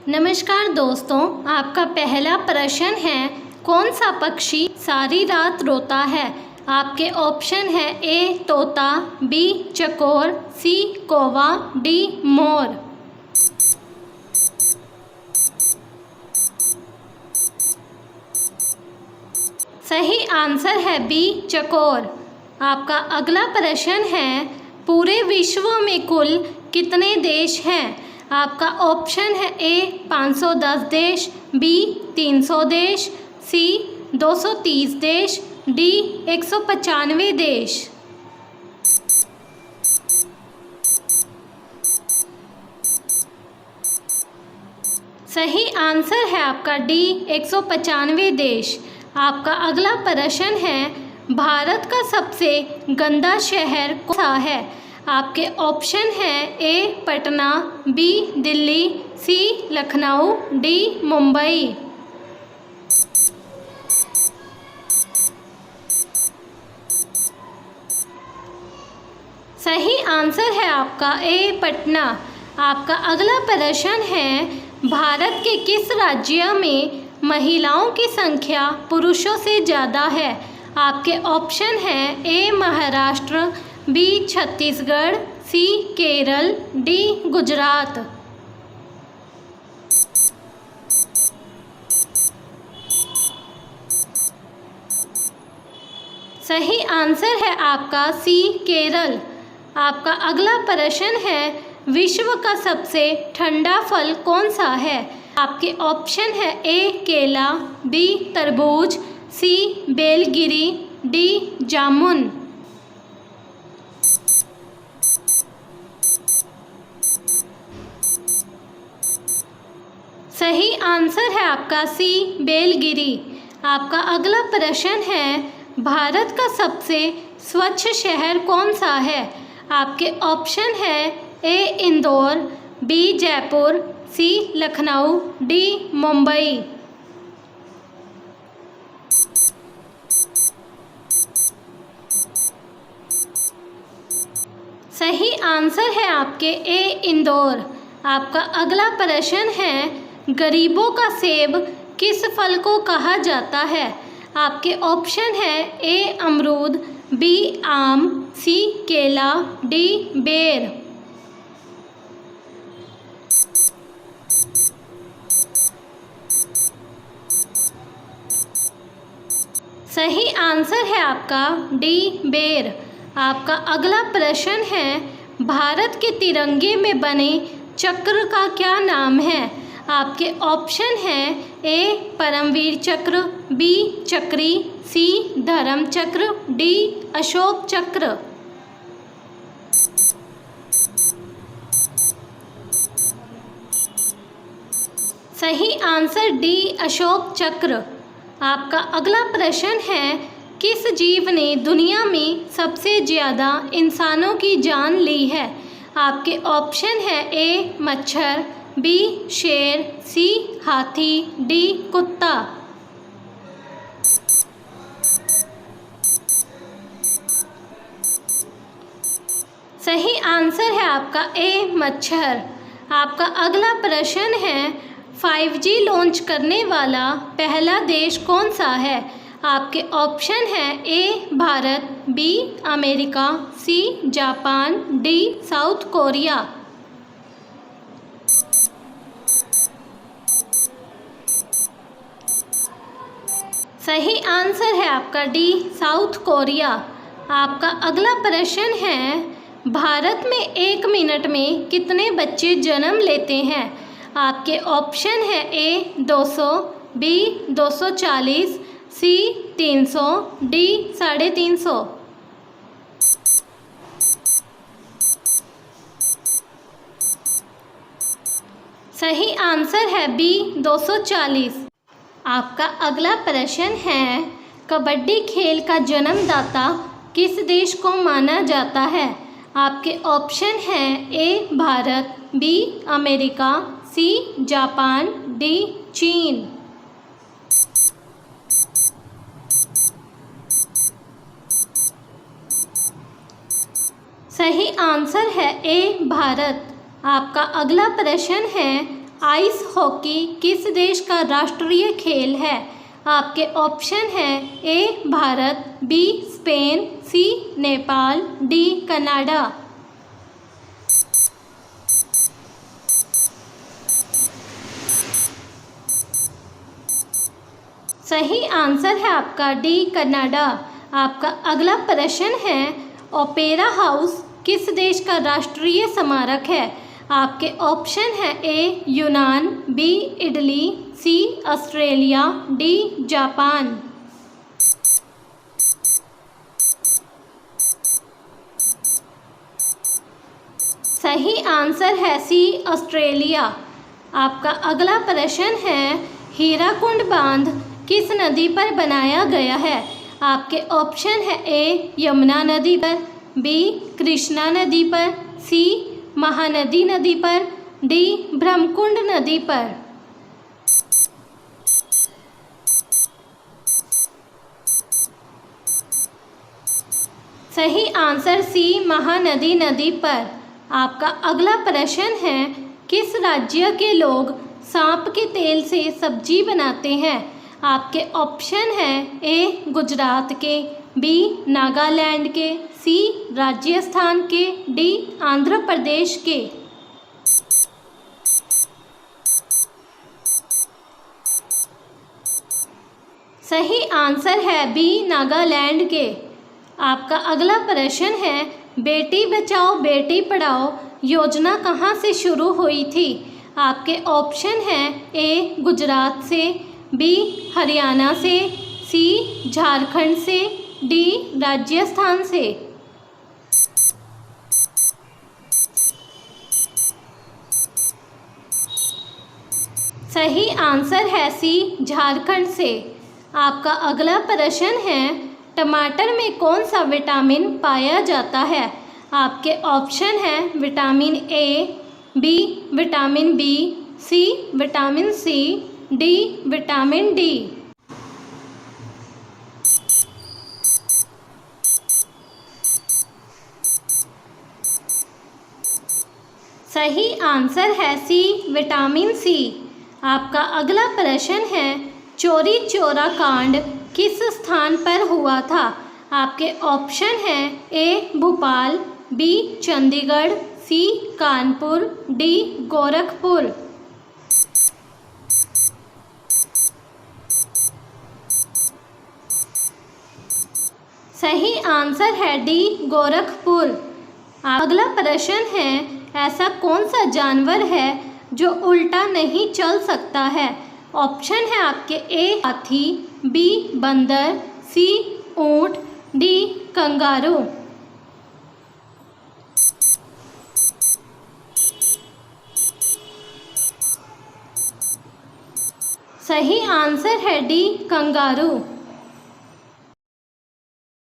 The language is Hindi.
नमस्कार दोस्तों, आपका पहला प्रश्न है, कौन सा पक्षी सारी रात रोता है। आपके ऑप्शन है ए तोता, बी चकोर, सी कौवा, डी मोर। सही आंसर है बी चकोर। आपका अगला प्रश्न है, पूरे विश्व में कुल कितने देश हैं। आपका ऑप्शन है ए 510 देश, बी 300 देश, सी 230 देश, डी 195 देश। सही आंसर है आपका डी 195 देश। आपका अगला प्रश्न है, भारत का सबसे गंदा शहर कौन सा है। आपके ऑप्शन है ए पटना, बी दिल्ली, सी लखनऊ, डी मुंबई। सही आंसर है आपका ए पटना। आपका अगला प्रश्न है, भारत के किस राज्य में महिलाओं की संख्या पुरुषों से ज़्यादा है। आपके ऑप्शन है ए महाराष्ट्र, बी छत्तीसगढ़, सी केरल, डी गुजरात। सही आंसर है आपका सी केरल। आपका अगला प्रश्न है, विश्व का सबसे ठंडा फल कौन सा है। आपके ऑप्शन है ए केला, बी तरबूज, सी बेलगिरी, डी जामुन। सही आंसर है आपका सी बेलगिरी। आपका अगला प्रश्न है, भारत का सबसे स्वच्छ शहर कौन सा है। आपके ऑप्शन है ए इंदौर, बी जयपुर, सी लखनऊ, डी मुंबई। सही आंसर है आपके ए इंदौर। आपका अगला प्रश्न है, गरीबों का सेब किस फल को कहा जाता है। आपके ऑप्शन है ए अमरूद, बी आम, सी केला, डी बेर। सही आंसर है आपका डी बेर। आपका अगला प्रश्न है, भारत के तिरंगे में बने चक्र का क्या नाम है। आपके ऑप्शन हैं ए परमवीर चक्र, बी चक्री, सी धर्म चक्र, डी अशोक चक्र। सही आंसर डी अशोक चक्र। आपका अगला प्रश्न है, किस जीव ने दुनिया में सबसे ज़्यादा इंसानों की जान ली है। आपके ऑप्शन है ए मच्छर, बी शेर, सी हाथी, डी कुत्ता। सही आंसर है आपका ए मच्छर। आपका अगला प्रश्न है, 5G लॉन्च करने वाला पहला देश कौन सा है। आपके ऑप्शन है A Bharat, B America, C Japan, D South Korea. सही आंसर है आपका डी साउथ कोरिया। आपका अगला प्रश्न है, भारत में 1 मिनट में कितने बच्चे जन्म लेते हैं। आपके ऑप्शन है ए 200, बी 240, सी 300, डी 350। सही आंसर है बी 240। आपका अगला प्रश्न है, कबड्डी खेल का जन्मदाता किस देश को माना जाता है। आपके ऑप्शन हैं A Bharat, B America, C Japan, D चीन। सही आंसर है ए भारत। आपका अगला प्रश्न है, आइस हॉकी किस देश का राष्ट्रीय खेल है? आपके ऑप्शन हैं A Bharat, B Spain, C Nepal, D Canada. सही आंसर है आपका डी कनाडा। आपका अगला प्रश्न है ओपेरा हाउस किस देश का राष्ट्रीय स्मारक है? आपके ऑप्शन है ए यूनान, बी इटली, सी ऑस्ट्रेलिया, डी जापान। सही आंसर है सी ऑस्ट्रेलिया। आपका अगला प्रश्न है हीराकुंड बांध किस नदी पर बनाया गया है? आपके ऑप्शन है ए यमुना नदी पर, बी कृष्णा नदी पर, सी महानदी नदी पर, डी ब्रह्मकुंड नदी पर। सही आंसर सी महानदी नदी पर। आपका अगला प्रश्न है किस राज्य के लोग सांप के तेल से सब्जी बनाते हैं? आपके ऑप्शन हैं ए गुजरात के, बी नागालैंड के, सी राजस्थान के, डी आंध्र प्रदेश के। सही आंसर है बी नागालैंड के। आपका अगला प्रश्न है बेटी बचाओ बेटी पढ़ाओ योजना कहाँ से शुरू हुई थी? आपके ऑप्शन हैं ए गुजरात से, बी हरियाणा से, सी झारखंड से, डी राजस्थान से। सही आंसर है सी झारखंड से। आपका अगला प्रश्न है टमाटर में कौन सा विटामिन पाया जाता है? आपके ऑप्शन हैं vitamin A, B vitamin B, C vitamin C, D vitamin D. सही आंसर है सी विटामिन सी। आपका अगला प्रश्न है चौरी चौरा कांड किस स्थान पर हुआ था? आपके ऑप्शन हैं ए भोपाल, बी चंडीगढ़, सी कानपुर, डी गोरखपुर। सही आंसर है डी गोरखपुर। अगला प्रश्न है ऐसा कौन सा जानवर है जो उल्टा नहीं चल सकता है? ऑप्शन है आपके ए हाथी, बी बंदर, सी ऊंट, डी कंगारू। सही आंसर है डी कंगारू।